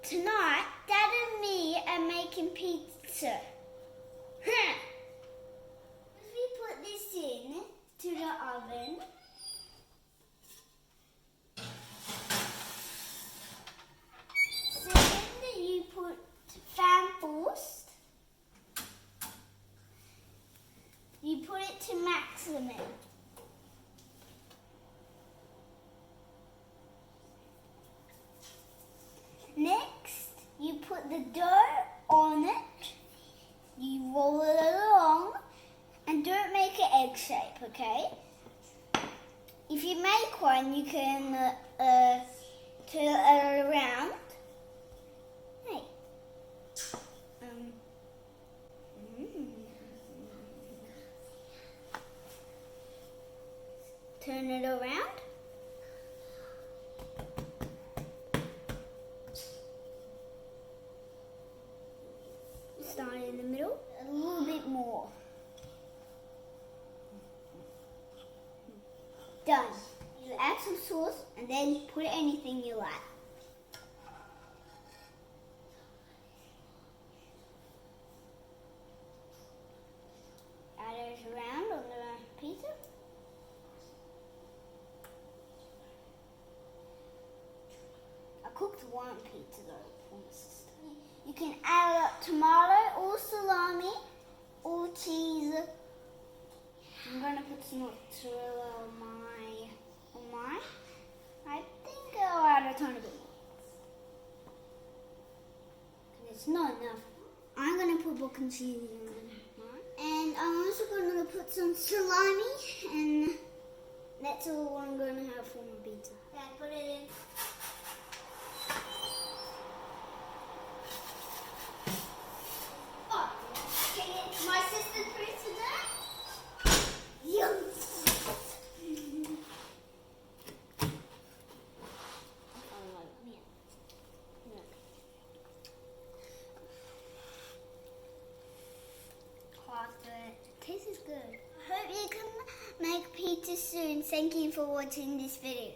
Tonight, Dad and me are making pizza. If we put this in to the oven, second you put fan first. You put it to maximum. Next, you put the dough on it. You roll it along and don't make an egg shape, okay? If you make one, you can turn it around. Hey. Turn it around. Start in the middle, a little bit more. Done. You add some sauce and then put anything you like. Add it around on the pizza. I cooked one pizza though for my sister. You can add up tomato or salami or cheese. I'm going to put some mozzarella on mine. I think I'll add a tiny bit more. It's not enough. I'm going to put bacon cheese on mine. And I'm also going to put some salami, and that's all I'm going to have for my pizza. Yeah, put it in. My sister's pizza. Yum. It tastes good. Hope you can make pizza soon. Thank you for watching this video.